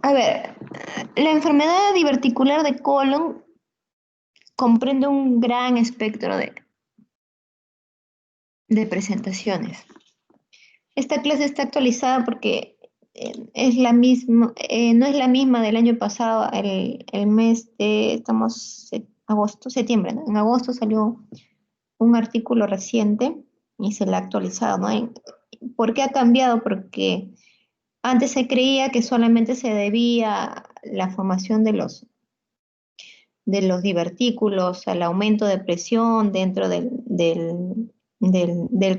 A ver, la enfermedad diverticular de colon comprende un gran espectro de presentaciones. Esta clase está actualizada porque es la misma, no es la misma del año pasado, el mes de, agosto, septiembre, ¿no? En agosto salió un artículo reciente y se la ha actualizado, ¿no? ¿Por qué ha cambiado? Porque antes se creía que solamente se debía a la formación de los divertículos, al aumento de presión dentro del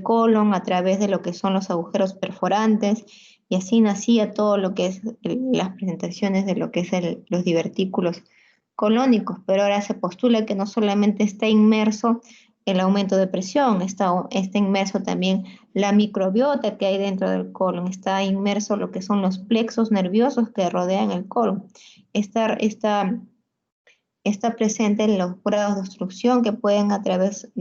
colon a través de lo que son los agujeros perforantes, y así nacía todo lo que es las presentaciones de lo que es los divertículos colónicos, pero ahora se postula que no solamente está inmerso el aumento de presión, está inmerso también la microbiota que hay dentro del colon, está inmerso lo que son los plexos nerviosos que rodean el colon, está presente en los grados de obstrucción que pueden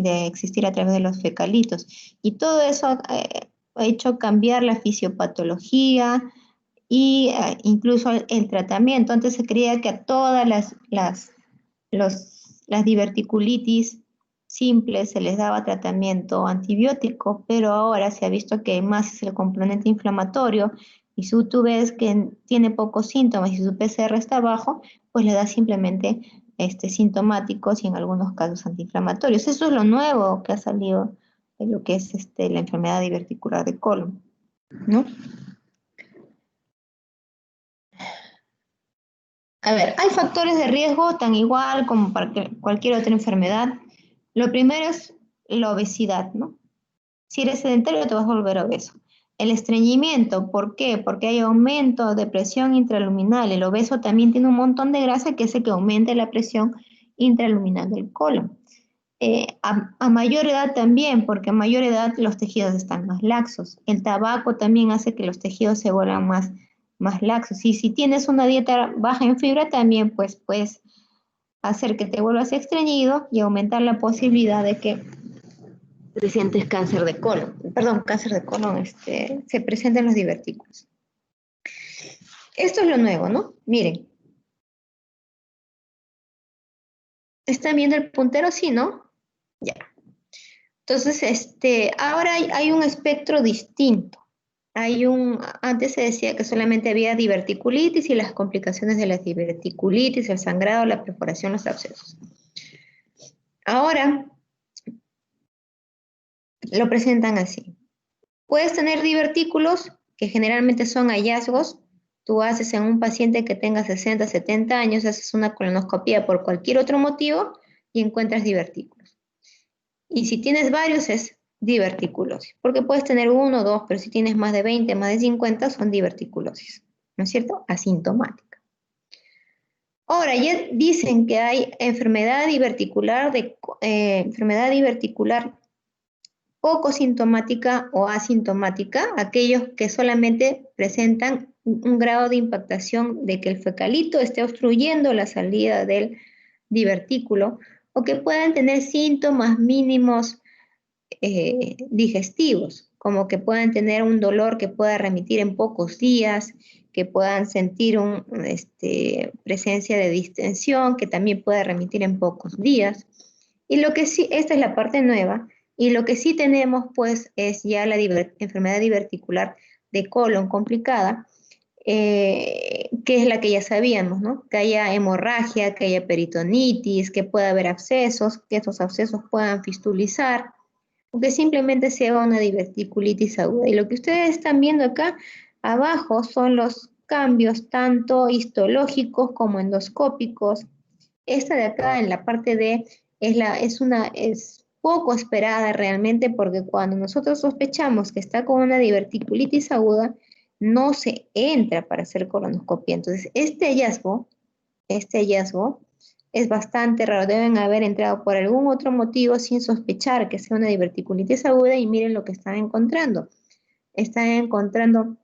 existir a través de los fecalitos. Y todo eso ha hecho cambiar la fisiopatología y incluso el tratamiento. Antes se creía que a todas las diverticulitis simples se les daba tratamiento antibiótico, pero ahora se ha visto que más es el componente inflamatorio y si tú ves que tiene pocos síntomas y su PCR está bajo, pues le da simplemente sintomáticos y en algunos casos antiinflamatorios. Eso es lo nuevo que ha salido de lo que es la enfermedad diverticular de colon, ¿no? A ver, hay factores de riesgo tan igual como para cualquier otra enfermedad. Lo primero es la obesidad, ¿no? Si eres sedentario te vas a volver obeso. El estreñimiento, ¿por qué? Porque hay aumento de presión intraluminal. El obeso también tiene un montón de grasa que hace que aumente la presión intraluminal del colon. A mayor edad también, porque a mayor edad los tejidos están más laxos. El tabaco también hace que los tejidos se vuelvan más laxos. Y si tienes una dieta baja en fibra, también pues puedes hacer que te vuelvas estreñido y aumentar la posibilidad de que presentes cáncer de colon. Perdón, cáncer de colon, se presenten los divertículos. Esto es lo nuevo, ¿no? Miren. ¿Están viendo el puntero? Sí, ¿no? Ya. Entonces, ahora hay un espectro distinto. Antes se decía que solamente había diverticulitis y las complicaciones de la diverticulitis, el sangrado, la perforación, los abscesos. Ahora lo presentan así. Puedes tener divertículos, que generalmente son hallazgos. Tú haces en un paciente que tenga 60, 70 años, haces una colonoscopia por cualquier otro motivo y encuentras divertículos. Y si tienes varios es diverticulosis, porque puedes tener uno o dos, pero si tienes más de 20, más de 50 son diverticulosis, ¿no es cierto? Asintomática. Ahora, ya dicen que hay enfermedad diverticular poco sintomática o asintomática, aquellos que solamente presentan un grado de impactación de que el fecalito esté obstruyendo la salida del divertículo o que puedan tener síntomas mínimos digestivos, como que puedan tener un dolor que pueda remitir en pocos días, que puedan sentir presencia de distensión, que también pueda remitir en pocos días. Y lo que sí, esta es la parte nueva, y lo que sí tenemos pues es ya la enfermedad diverticular de colon complicada, que es la que ya sabíamos, ¿no? Que haya hemorragia, que haya peritonitis, que pueda haber abscesos, que esos abscesos puedan fistulizar, o que simplemente sea una diverticulitis aguda. Y lo que ustedes están viendo acá abajo son los cambios tanto histológicos como endoscópicos. Esta de acá en la parte D es poco esperada realmente porque cuando nosotros sospechamos que está con una diverticulitis aguda, no se entra para hacer colonoscopia. Entonces, este hallazgo es bastante raro. Deben haber entrado por algún otro motivo sin sospechar que sea una diverticulitis aguda y miren lo que están encontrando. Están encontrando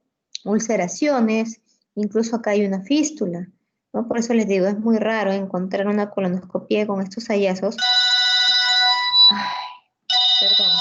ulceraciones, incluso acá hay una fístula, ¿no? Por eso les digo, es muy raro encontrar una colonoscopia con estos hallazgos. Ay, perdón.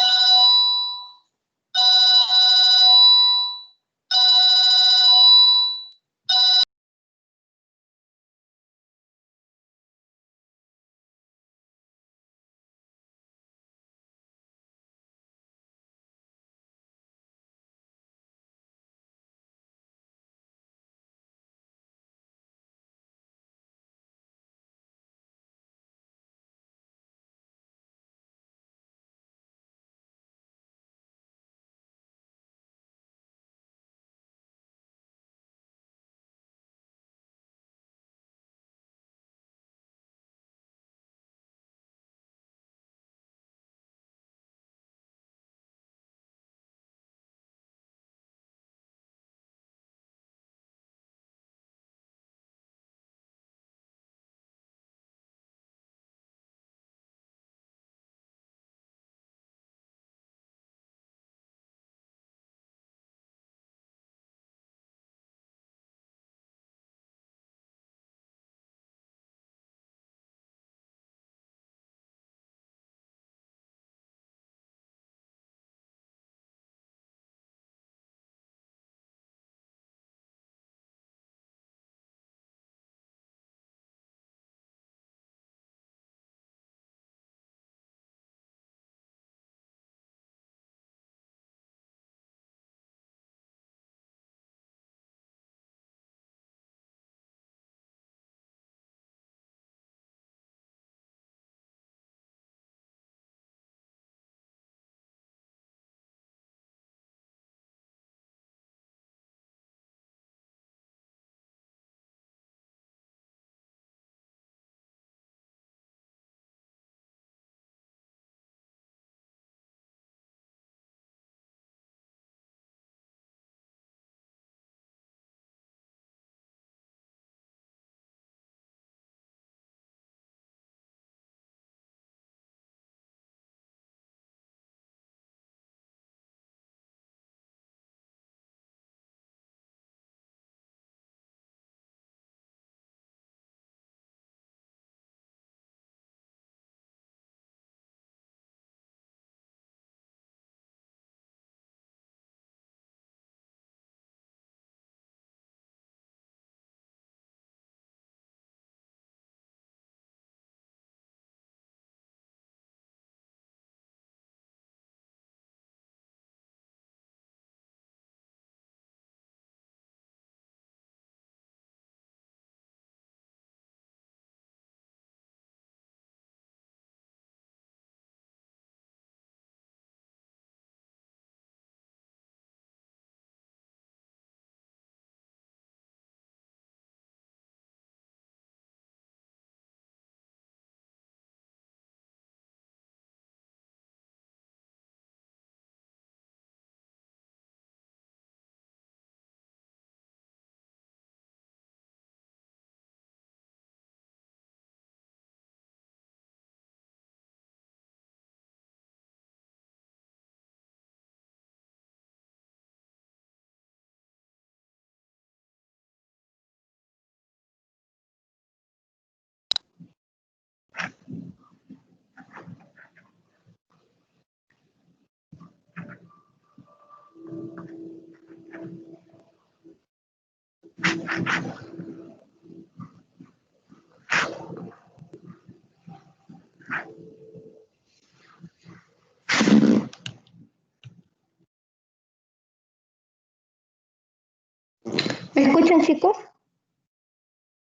¿Me escuchan, chicos?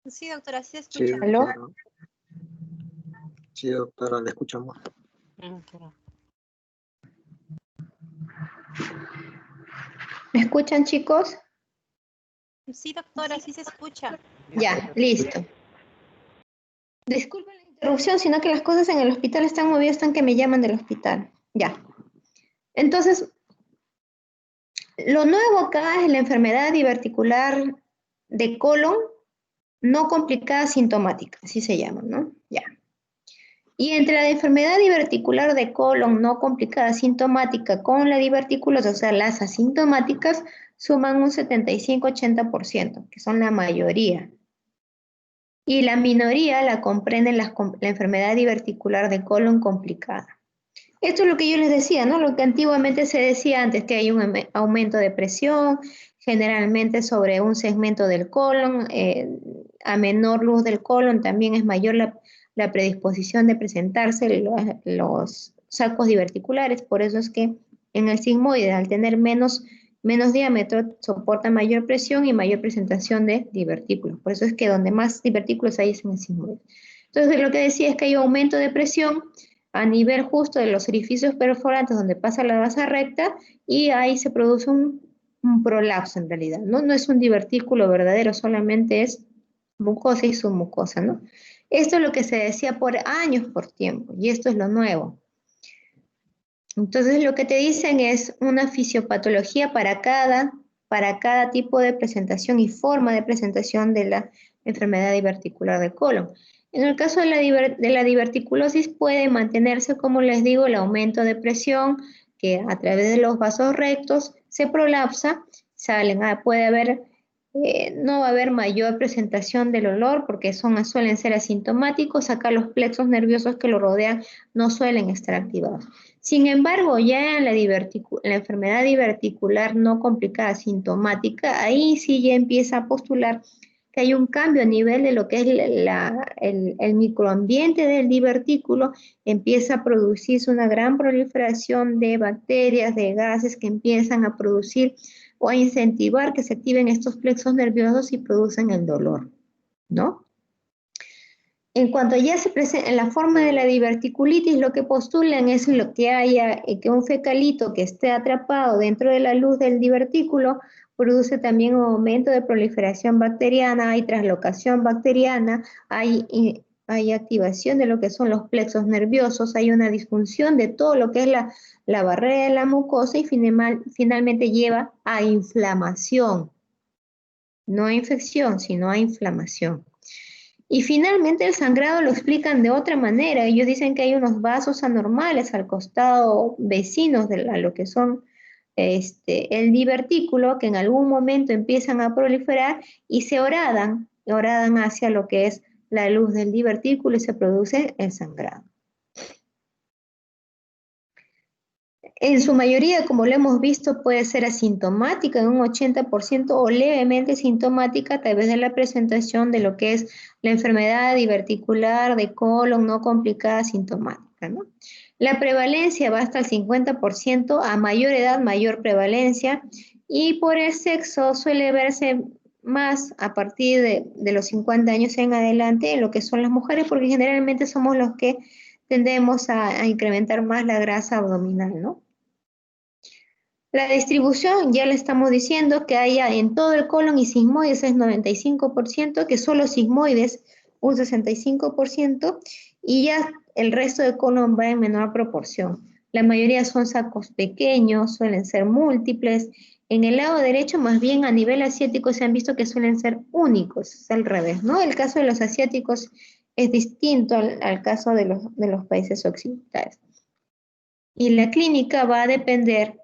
Sí, doctora, sí Sí, escucha. ¿Aló? doctora. Sí, doctora, le escuchamos. ¿Me escuchan, chicos? Sí, doctora, sí se escucha. Ya, listo. Disculpen la interrupción, sino que las cosas en el hospital están movidas, están que me llaman del hospital. Ya. Entonces, lo nuevo acá es la enfermedad diverticular de colon no complicada sintomática, así se llama, ¿no? Ya. Y entre la enfermedad diverticular de colon no complicada sintomática con la diverticulosis, o sea, las asintomáticas, suman un 75-80%, que son la mayoría. Y la minoría la comprenden la enfermedad diverticular de colon complicada. Esto es lo que yo les decía, ¿no? Lo que antiguamente se decía antes, que hay un aumento de presión, generalmente sobre un segmento del colon, a menor luz del colon también es mayor la predisposición de presentarse los sacos diverticulares, por eso es que en el sigmoide, al tener menos diámetro, soporta mayor presión y mayor presentación de divertículos, por eso es que donde más divertículos hay es en el sigmoide. Entonces, lo que decía es que hay un aumento de presión a nivel justo de los orificios perforantes donde pasa la vasa recta y ahí se produce un prolapso en realidad, ¿no? No es un divertículo verdadero, solamente es mucosa y submucosa, ¿no? Esto es lo que se decía por años, por tiempo, y esto es lo nuevo. Entonces lo que te dicen es una fisiopatología para cada tipo de presentación y forma de presentación de la enfermedad diverticular de colon. En el caso de la diverticulosis puede mantenerse, como les digo, el aumento de presión que a través de los vasos rectos se prolapsa, puede haber, no va a haber mayor presentación del olor porque suelen ser asintomáticos, acá los plexos nerviosos que lo rodean no suelen estar activados. Sin embargo, ya en la enfermedad diverticular no complicada sintomática, ahí sí ya empieza a postular que hay un cambio a nivel de lo que es el microambiente del divertículo, empieza a producirse una gran proliferación de bacterias, de gases que empiezan a producir o a incentivar que se activen estos plexos nerviosos y producen el dolor, ¿no? En cuanto ya se presenta en la forma de la diverticulitis, lo que postulan es lo que haya, que un fecalito que esté atrapado dentro de la luz del divertículo produce también un aumento de proliferación bacteriana, hay translocación bacteriana, hay activación de lo que son los plexos nerviosos, hay una disfunción de todo lo que es la barrera de la mucosa y finalmente lleva a inflamación. No a infección, sino a inflamación. Y finalmente el sangrado lo explican de otra manera. Ellos dicen que hay unos vasos anormales al costado vecinos de lo que son el divertículo que en algún momento empiezan a proliferar y se horadan hacia lo que es la luz del divertículo y se produce el sangrado. En su mayoría, como lo hemos visto, puede ser asintomática en un 80% o levemente sintomática a través de la presentación de lo que es la enfermedad diverticular de colon no complicada sintomática, ¿no? La prevalencia va hasta el 50%, a mayor edad, mayor prevalencia, y por el sexo suele verse más a partir de los 50 años en adelante en lo que son las mujeres, porque generalmente somos los que tendemos a incrementar más la grasa abdominal, ¿no? La distribución, ya le estamos diciendo que haya en todo el colon y sigmoides es 95%, que solo sigmoides un 65%, y ya el resto del colon va en menor proporción. La mayoría son sacos pequeños, suelen ser múltiples. En el lado derecho, más bien a nivel asiático, se han visto que suelen ser únicos, es al revés, ¿no? El caso de los asiáticos es distinto al caso de los países occidentales. Y la clínica va a depender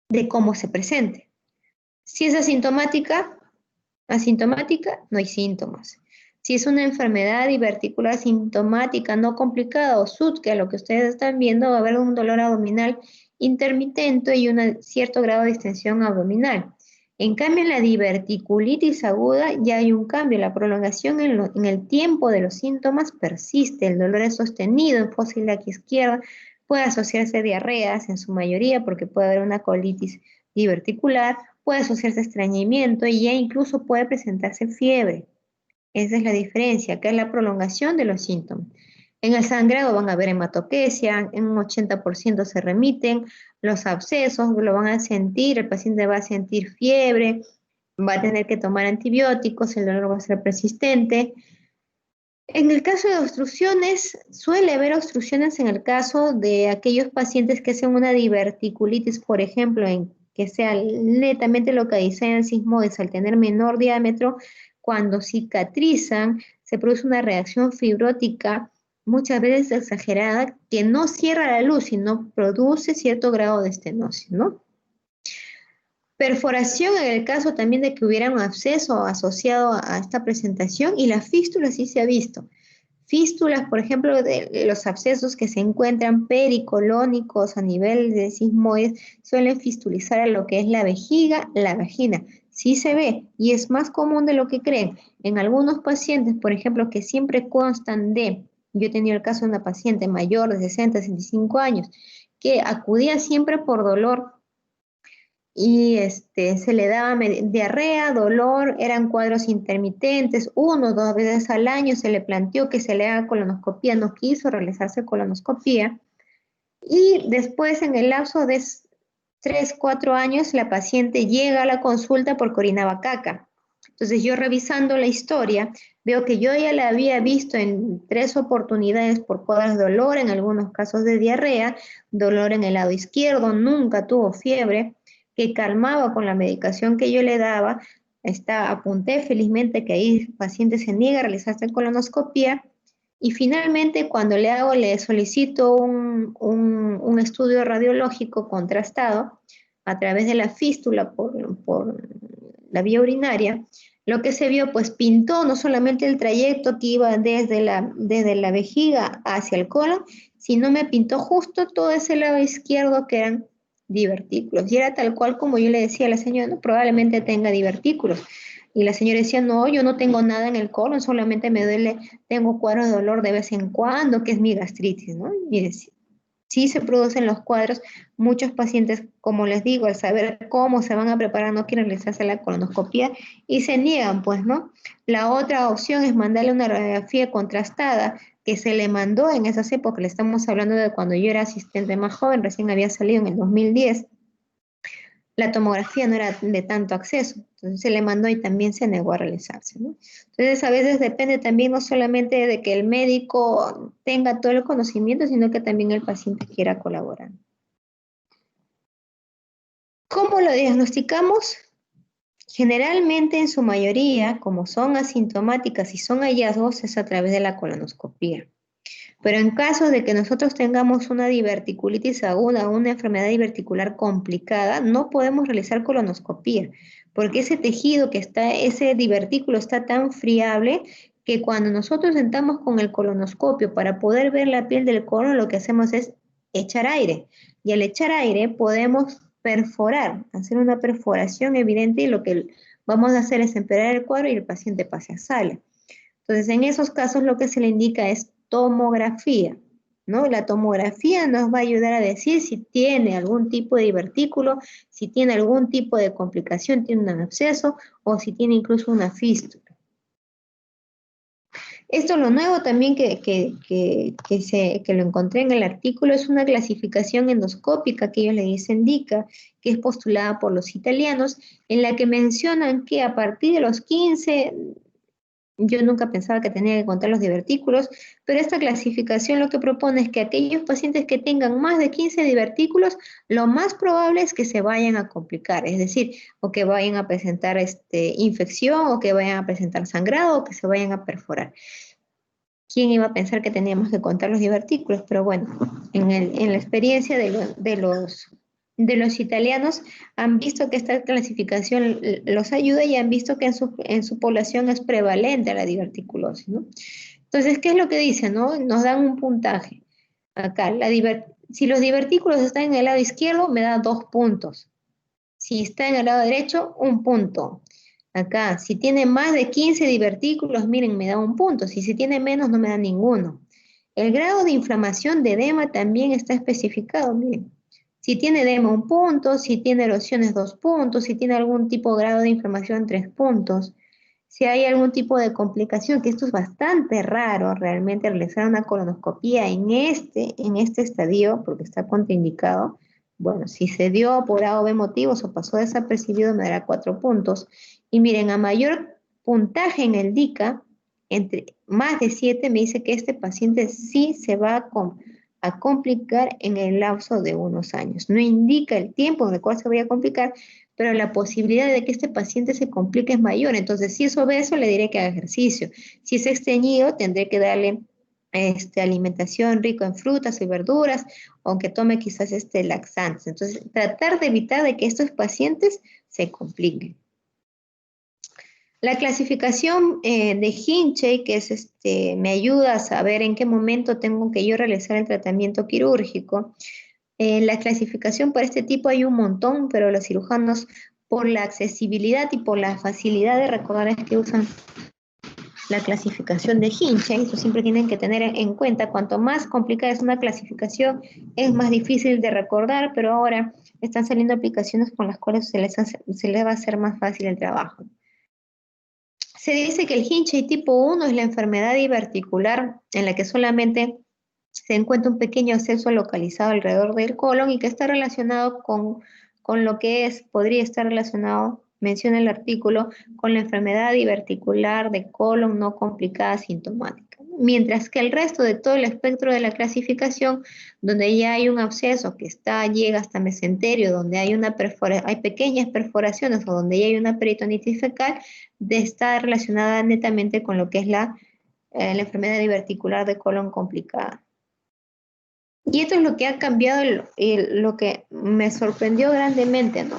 de cómo se presente. Si es asintomática, no hay síntomas. Si es una enfermedad diverticular sintomática no complicada o SUD, que a lo que ustedes están viendo va a haber un dolor abdominal intermitente y un cierto grado de distensión abdominal. En cambio, en la diverticulitis aguda ya hay un cambio. La prolongación en el tiempo de los síntomas persiste. El dolor es sostenido en fosa ilíaca izquierda. Puede asociarse a diarreas en su mayoría porque puede haber una colitis diverticular. Puede asociarse a estreñimiento y ya incluso puede presentarse fiebre. Esa es la diferencia, que es la prolongación de los síntomas. En el sangrado van a haber hematoquesia, en un 80% se remiten, los abscesos lo van a sentir, el paciente va a sentir fiebre, va a tener que tomar antibióticos, el dolor va a ser persistente. En el caso de obstrucciones, suele haber obstrucciones en el caso de aquellos pacientes que hacen una diverticulitis, por ejemplo, en que sea netamente localizada en sigmoides al tener menor diámetro, cuando cicatrizan, se produce una reacción fibrótica muchas veces exagerada que no cierra la luz, sino produce cierto grado de estenosis, ¿no? Perforación en el caso también de que hubiera un absceso asociado a esta presentación y la fístula sí se ha visto. Fístulas, por ejemplo, de los abscesos que se encuentran pericolónicos a nivel de sigmoides suelen fistulizar a lo que es la vejiga, la vagina. Sí se ve y es más común de lo que creen. En algunos pacientes, por ejemplo, que siempre constan de, yo he tenido el caso de una paciente mayor de 60, 65 años, que acudía siempre por dolor y se le daba diarrea, dolor, eran cuadros intermitentes, 1 o 2 veces al año se le planteó que se le haga colonoscopía, no quiso realizarse colonoscopía, y después en el lapso de 3, 4 años la paciente llega a la consulta porque orinaba caca. Entonces yo revisando la historia, veo que yo ya la había visto en 3 oportunidades por cuadros de dolor, en algunos casos de diarrea, dolor en el lado izquierdo, nunca tuvo fiebre, que calmaba con la medicación que yo le daba. Apunté felizmente que ahí el paciente se niega a realizarse colonoscopía y finalmente cuando le solicito un estudio radiológico contrastado a través de la fístula por la vía urinaria, lo que se vio pues pintó no solamente el trayecto que iba desde la vejiga hacia el colon, sino me pintó justo todo ese lado izquierdo que eran divertículos. Y era tal cual como yo le decía a la señora, no, probablemente tenga divertículos. Y la señora decía, no, yo no tengo nada en el colon, solamente me duele, tengo cuadros de dolor de vez en cuando, que es mi gastritis, ¿no? Y decía, sí se producen los cuadros, muchos pacientes, como les digo, al saber cómo se van a preparar, no quieren realizarse la colonoscopía y se niegan, pues, ¿no? La otra opción es mandarle una radiografía contrastada, que se le mandó en esas épocas, le estamos hablando de cuando yo era asistente más joven, recién había salido en el 2010, la tomografía no era de tanto acceso, entonces se le mandó y también se negó a realizarse, ¿no? Entonces a veces depende también no solamente de que el médico tenga todo el conocimiento, sino que también el paciente quiera colaborar. ¿Cómo lo diagnosticamos? Generalmente en su mayoría, como son asintomáticas y son hallazgos, es a través de la colonoscopía. Pero en caso de que nosotros tengamos una diverticulitis aguda, una enfermedad diverticular complicada, no podemos realizar colonoscopía, porque ese tejido que está, ese divertículo está tan friable que cuando nosotros entramos con el colonoscopio para poder ver la piel del colon, lo que hacemos es echar aire. Y al echar aire podemos perforar, hacer una perforación evidente y lo que vamos a hacer es empeorar el cuadro y el paciente pase a sala. Entonces, en esos casos lo que se le indica es tomografía, ¿no? La tomografía nos va a ayudar a decir si tiene algún tipo de divertículo, si tiene algún tipo de complicación, tiene un absceso o si tiene incluso una fístula. Esto lo nuevo también que lo encontré en el artículo es una clasificación endoscópica que ellos les indica, que es postulada por los italianos, en la que mencionan que a partir de los 15, yo nunca pensaba que tenía que contar los divertículos, pero esta clasificación lo que propone es que aquellos pacientes que tengan más de 15 divertículos, lo más probable es que se vayan a complicar, es decir, o que vayan a presentar infección, o que vayan a presentar sangrado, o que se vayan a perforar. ¿Quién iba a pensar que teníamos que contar los divertículos? Pero bueno, en la experiencia de los italianos han visto que esta clasificación los ayuda y han visto que en su población es prevalente la diverticulosis, ¿no? Entonces, ¿qué es lo que dicen, no? Nos dan un puntaje. Acá, si los divertículos están en el lado izquierdo, me da 2 puntos. Si está en el lado derecho, 1 punto. Acá, si tiene más de 15 divertículos, miren, me da 1 punto. Si tiene menos, no me da ninguno. El grado de inflamación de edema también está especificado, miren. Si tiene edema, 1 punto. Si tiene erosiones, 2 puntos. Si tiene algún tipo de grado de inflamación, 3 puntos. Si hay algún tipo de complicación, que esto es bastante raro, realmente realizar una colonoscopía en este estadio, porque está contraindicado. Bueno, si se dio por A o B motivos o pasó desapercibido, me dará 4 puntos. Y miren, a mayor puntaje en el DICA, entre más de 7, me dice que este paciente sí se va a complicar en el lapso de unos años. No indica el tiempo en el cual se vaya a complicar, pero la posibilidad de que este paciente se complique es mayor. Entonces, si es obeso, le diré que haga ejercicio. Si es estreñido, tendré que darle alimentación rica en frutas y verduras, aunque tome quizás laxantes. Entonces, tratar de evitar de que estos pacientes se compliquen. La clasificación de Hinchey, que es me ayuda a saber en qué momento tengo que yo realizar el tratamiento quirúrgico. La clasificación para este tipo hay un montón, pero los cirujanos, por la accesibilidad y por la facilidad de recordar, es que usan la clasificación de Hinchey. Eso siempre tienen que tener en cuenta. Cuanto más complicada es una clasificación, es más difícil de recordar, pero ahora están saliendo aplicaciones con las cuales se les va a hacer más fácil el trabajo. Se dice que el Hinchey tipo 1 es la enfermedad diverticular en la que solamente se encuentra un pequeño absceso localizado alrededor del colon y que está relacionado con lo que podría estar relacionado, menciona el artículo, con la enfermedad diverticular de colon no complicada sintomática. Mientras que el resto de todo el espectro de la clasificación, donde ya hay un absceso que llega hasta mesenterio, donde hay pequeñas perforaciones o donde ya hay una peritonitis fecal, está relacionada netamente con lo que es la enfermedad diverticular de colon complicada. Y esto es lo que ha cambiado, lo que me sorprendió grandemente, ¿no?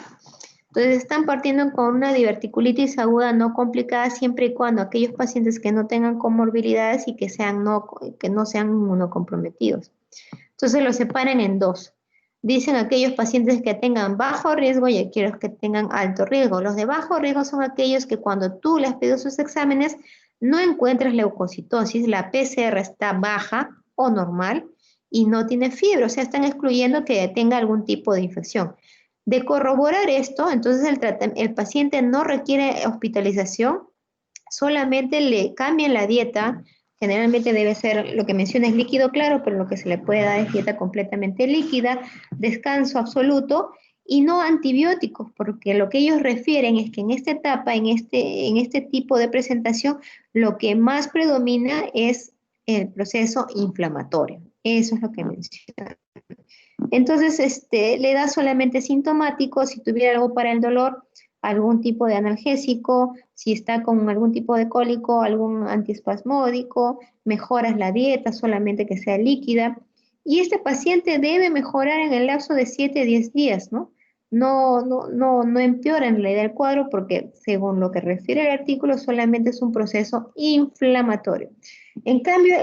Entonces están partiendo con una diverticulitis aguda no complicada siempre y cuando aquellos pacientes que no tengan comorbilidades y que no sean inmunocomprometidos. Entonces los separan en dos. Dicen aquellos pacientes que tengan bajo riesgo y aquellos que tengan alto riesgo. Los de bajo riesgo son aquellos que cuando tú les pides sus exámenes no encuentras leucocitosis, la PCR está baja o normal y no tiene fiebre, o sea, están excluyendo que tenga algún tipo de infección. De corroborar esto, entonces el paciente no requiere hospitalización, solamente le cambian la dieta. Generalmente debe ser, lo que menciona es líquido claro, pero lo que se le puede dar es dieta completamente líquida, descanso absoluto y no antibióticos, porque lo que ellos refieren es que en esta etapa, en este tipo de presentación, lo que más predomina es el proceso inflamatorio. Eso es lo que menciona. Entonces, le da solamente sintomático, si tuviera algo para el dolor, algún tipo de analgésico, si está con algún tipo de cólico, algún antiespasmódico, mejoras la dieta, solamente que sea líquida. Y este paciente debe mejorar en el lapso de 7 a 10 días, ¿no? No empeora en realidad el cuadro porque, según lo que refiere el artículo, solamente es un proceso inflamatorio. En cambio,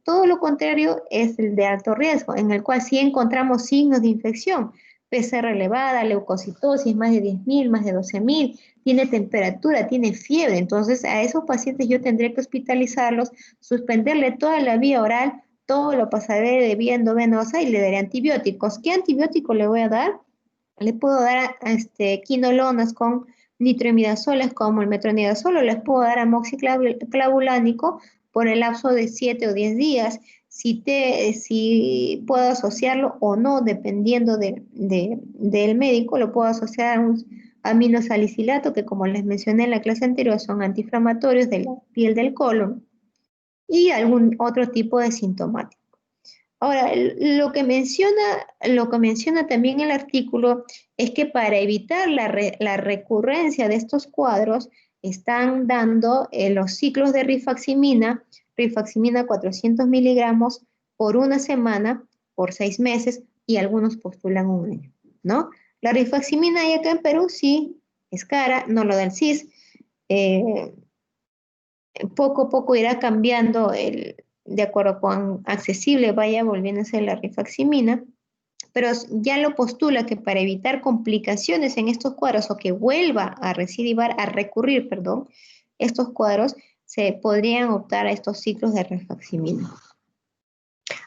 todo lo contrario es el de alto riesgo, en el cual sí encontramos signos de infección, PCR elevada, leucocitosis, más de 10.000, más de 12.000, tiene temperatura, tiene fiebre. Entonces, a esos pacientes yo tendré que hospitalizarlos, suspenderle toda la vía oral, todo lo pasaré de vía endovenosa y le daré antibióticos. ¿Qué antibiótico le voy a dar? Le puedo dar quinolonas con nitroimidazoles como el metronidazol, o les puedo dar amoxiclavulánico por el lapso de 7 o 10 días, si puedo asociarlo o no, dependiendo del médico. Lo puedo asociar a un aminosalicilato, que como les mencioné en la clase anterior, son antiinflamatorios de la piel del colon, y algún otro tipo de sintomático. Ahora, lo que menciona también el artículo es que para evitar la recurrencia de estos cuadros, están dando los ciclos de rifaximina 400 miligramos por una semana, por 6 meses, y algunos postulan un año, ¿no? La rifaximina ahí acá en Perú sí es cara, no lo da el CIS. Poco a poco irá cambiando de acuerdo a cuán accesible vaya volviéndose la rifaximina, pero ya lo postula que para evitar complicaciones en estos cuadros o que vuelva a recurrir, estos cuadros, se podrían optar a estos ciclos de rifaximirina.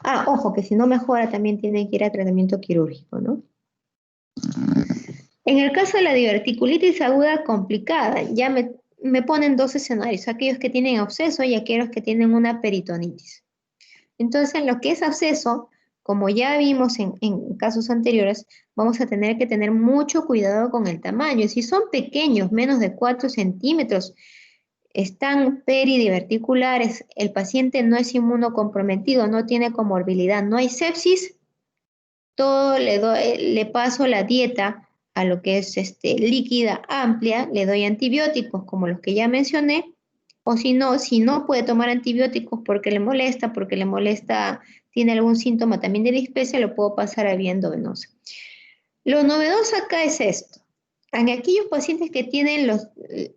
Ah, ojo, que si no mejora también tiene que ir a tratamiento quirúrgico, ¿no? En el caso de la diverticulitis aguda complicada, ya me ponen dos escenarios, aquellos que tienen absceso y aquellos que tienen una peritonitis. Entonces, en lo que es absceso, como ya vimos en casos anteriores, vamos a tener que tener mucho cuidado con el tamaño. Si son pequeños, menos de 4 centímetros, están peridiverticulares, el paciente no es inmunocomprometido, no tiene comorbilidad, no hay sepsis, todo le paso la dieta a lo que es líquida amplia, le doy antibióticos como los que ya mencioné, o si no puede tomar antibióticos porque le molesta, tiene algún síntoma también de dispepsia, lo puedo pasar a vía endovenosa. Lo novedoso acá es esto. En aquellos pacientes que tienen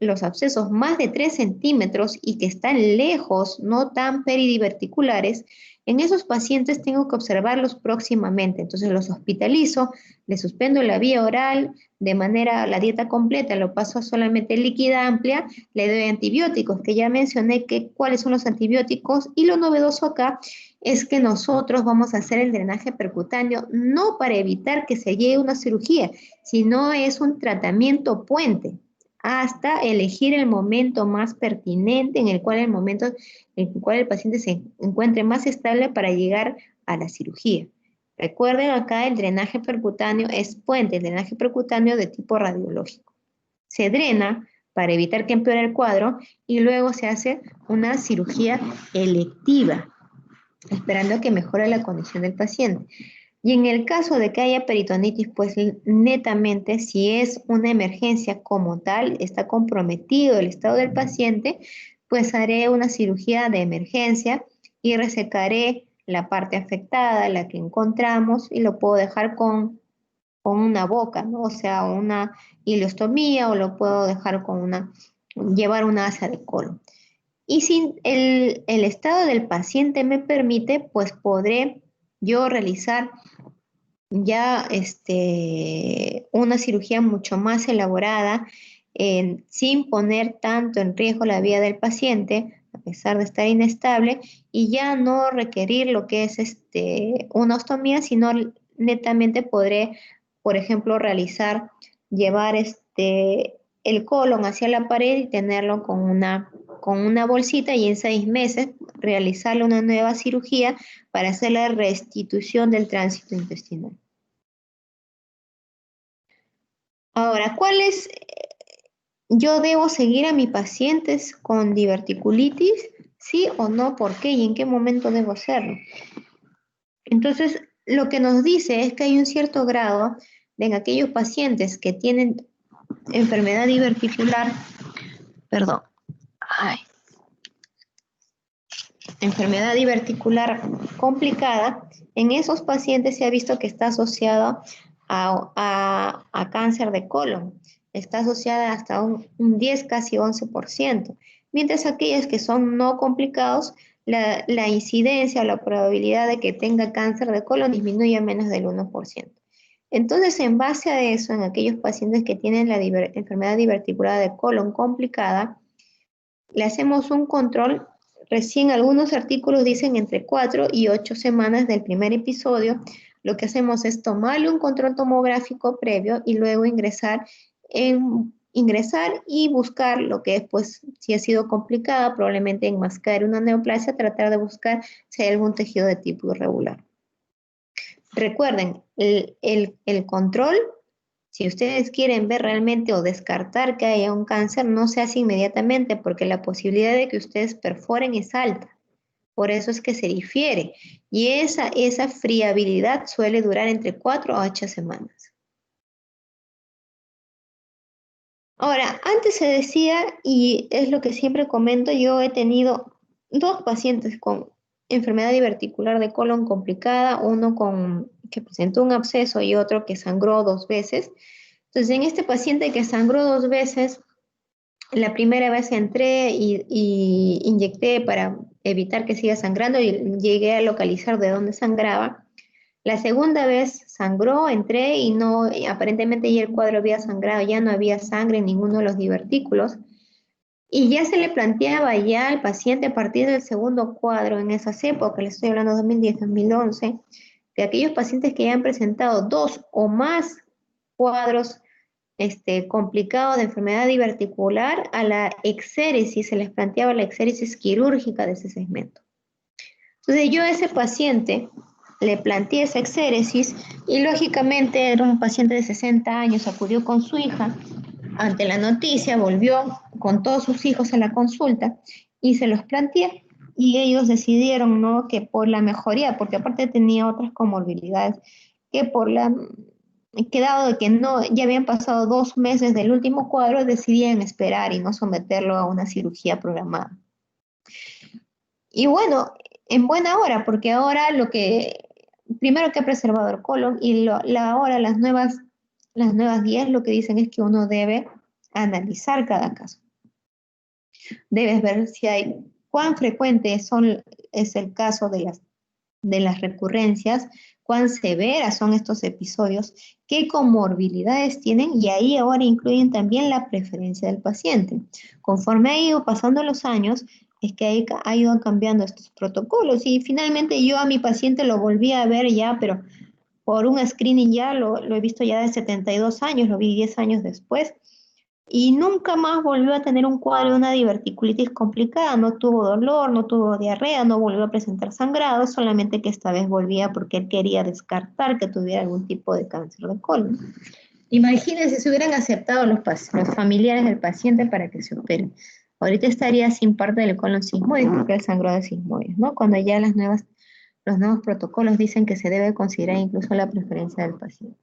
los abscesos más de 3 centímetros y que están lejos, no tan peridiverticulares, en esos pacientes tengo que observarlos próximamente. Entonces los hospitalizo, les suspendo la vía oral, de manera la dieta completa, lo paso a solamente líquida amplia, le doy antibióticos, que ya mencioné cuáles son los antibióticos, y lo novedoso acá es que nosotros vamos a hacer el drenaje percutáneo no para evitar que se llegue a una cirugía, sino es un tratamiento puente hasta elegir el momento más pertinente en el cual el paciente se encuentre más estable para llegar a la cirugía. Recuerden acá el drenaje percutáneo es puente, el drenaje percutáneo de tipo radiológico. Se drena para evitar que empeore el cuadro y luego se hace una cirugía electiva, esperando que mejore la condición del paciente. Y en el caso de que haya peritonitis, pues netamente, si es una emergencia como tal, está comprometido el estado del paciente, pues haré una cirugía de emergencia y resecaré la parte afectada, la que encontramos, y lo puedo dejar con una boca, ¿no? O sea, una ileostomía, o lo puedo dejar llevar una asa de colon. Y si el estado del paciente me permite, pues podré yo realizar ya una cirugía mucho más elaborada, sin poner tanto en riesgo la vida del paciente, a pesar de estar inestable, y ya no requerir lo que es una ostomía, sino netamente podré, por ejemplo, llevar el colon hacia la pared y tenerlo con una bolsita, y en 6 meses realizarle una nueva cirugía para hacer la restitución del tránsito intestinal. Ahora, yo debo seguir a mis pacientes con diverticulitis? ¿Sí o no? ¿Por qué? ¿Y en qué momento debo hacerlo? Entonces, lo que nos dice es que hay un cierto grado en aquellos pacientes que tienen enfermedad diverticular, enfermedad diverticular complicada. En esos pacientes se ha visto que está asociado a cáncer de colon. Está asociada hasta un 10, casi 11%. Mientras aquellos que son no complicados, la incidencia o la probabilidad de que tenga cáncer de colon disminuye a menos del 1%. Entonces, en base a eso, en aquellos pacientes que tienen la enfermedad diverticular de colon complicada, le hacemos un control. Recién algunos artículos dicen entre 4 y 8 semanas del primer episodio. Lo que hacemos es tomarle un control tomográfico previo y luego ingresar y buscar lo que es, pues, si ha sido complicada, probablemente enmascarar una neoplasia, tratar de buscar si hay algún tejido de tipo irregular. Recuerden, el control, si ustedes quieren ver realmente o descartar que haya un cáncer, no se hace inmediatamente porque la posibilidad de que ustedes perforen es alta. Por eso es que se difiere. Y esa friabilidad suele durar entre 4 a 8 semanas. Ahora, antes se decía, y es lo que siempre comento, yo he tenido 2 pacientes con enfermedad diverticular de colon complicada, uno que presentó un absceso y otro que sangró 2 veces. Entonces, en este paciente que sangró 2 veces, la primera vez entré y inyecté para evitar que siga sangrando y llegué a localizar de dónde sangraba. La segunda vez sangró, entré y no, aparentemente ya el cuadro había sangrado, ya no había sangre en ninguno de los divertículos. Y ya se le planteaba ya al paciente a partir del segundo cuadro en esas épocas, le estoy hablando de 2010, 2011, de aquellos pacientes que ya han presentado 2 o más cuadros complicados de enfermedad diverticular, a la exéresis, se les planteaba la exéresis quirúrgica de ese segmento. Entonces yo a ese paciente le planteé esa exéresis y lógicamente era un paciente de 60 años, acudió con su hija, ante la noticia volvió con todos sus hijos a la consulta y se los planteé y ellos decidieron, ¿no?, que por la mejoría, porque aparte tenía otras comorbilidades, que dado de que no, ya habían pasado 2 meses del último cuadro, decidían esperar y no someterlo a una cirugía programada. Y bueno, en buena hora, porque ahora primero que ha preservado el colon y ahora las nuevas guías lo que dicen es que uno debe analizar cada caso. Debes ver cuán frecuente es el caso de las recurrencias, cuán severas son estos episodios, qué comorbilidades tienen y ahí ahora incluyen también la preferencia del paciente. Conforme ha ido pasando los años, es que ha ido cambiando estos protocolos y finalmente yo a mi paciente lo volví a ver ya, pero por un screening ya lo he visto ya de 72 años, lo vi 10 años después y nunca más volvió a tener un cuadro de una diverticulitis complicada, no tuvo dolor, no tuvo diarrea, no volvió a presentar sangrado, solamente que esta vez volvía porque él quería descartar que tuviera algún tipo de cáncer de colon. Imagínense si hubieran aceptado los familiares del paciente para que se opere. Ahorita estaría sin parte del colon sigmoide porque él sangró de sigmoides, ¿no? Cuando ya los nuevos protocolos dicen que se debe considerar incluso la preferencia del paciente.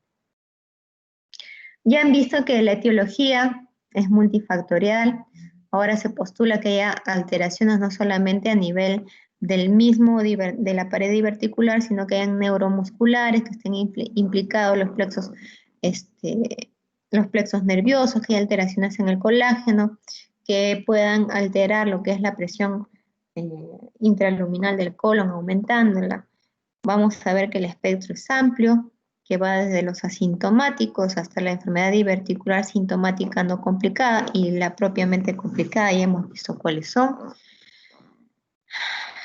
Ya han visto que la etiología es multifactorial. Ahora se postula que haya alteraciones no solamente a nivel de la pared diverticular, sino que hayan neuromusculares, que estén implicados los plexos nerviosos, que haya alteraciones en el colágeno, que puedan alterar lo que es la presión intraluminal del colon, aumentándola. Vamos a ver que el espectro es amplio, que va desde los asintomáticos hasta la enfermedad diverticular sintomática no complicada y la propiamente complicada, ya hemos visto cuáles son.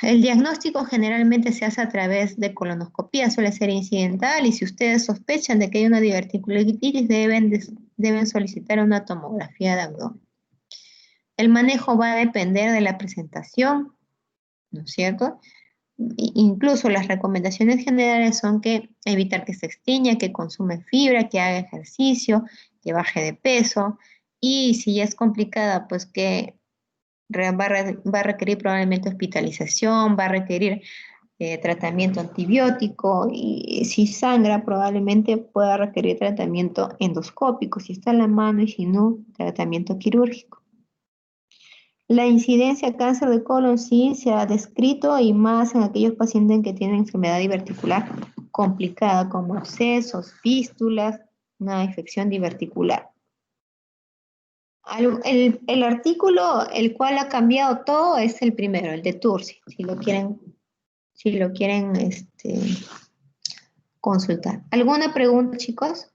El diagnóstico generalmente se hace a través de colonoscopía, suele ser incidental y si ustedes sospechan de que hay una diverticulitis deben solicitar una tomografía de abdomen. El manejo va a depender de la presentación, ¿no es cierto? Incluso las recomendaciones generales son que evitar que se extiña, que consume fibra, que haga ejercicio, que baje de peso y si ya es complicada, pues que va a requerir probablemente hospitalización, va a requerir tratamiento antibiótico y si sangra probablemente pueda requerir tratamiento endoscópico, si está en la mano y si no, tratamiento quirúrgico. La incidencia de cáncer de colon sí se ha descrito y más en aquellos pacientes que tienen enfermedad diverticular complicada como abscesos, fístulas, una infección diverticular. El artículo el cual ha cambiado todo es el primero, el de Tursi, si lo quieren consultar. ¿Alguna pregunta, chicos?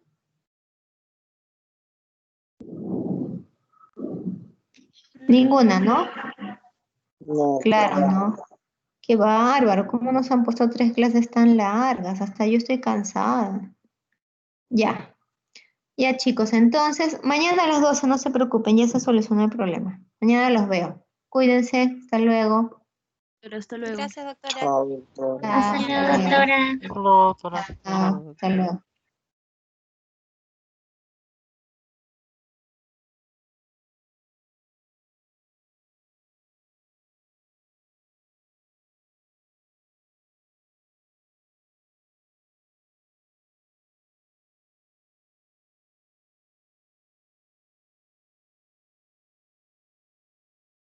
Ninguna, ¿no? No. Claro, ¿no? Qué bárbaro, ¿cómo nos han puesto 3 clases tan largas? Hasta yo estoy cansada. Ya, ya chicos, entonces, mañana a las 12, no se preocupen, ya se solucionó el problema. Mañana los veo. Cuídense, hasta luego. Pero hasta luego. Gracias, doctora. Chao, doctora. Chao, Hasta luego, doctora. Hasta luego.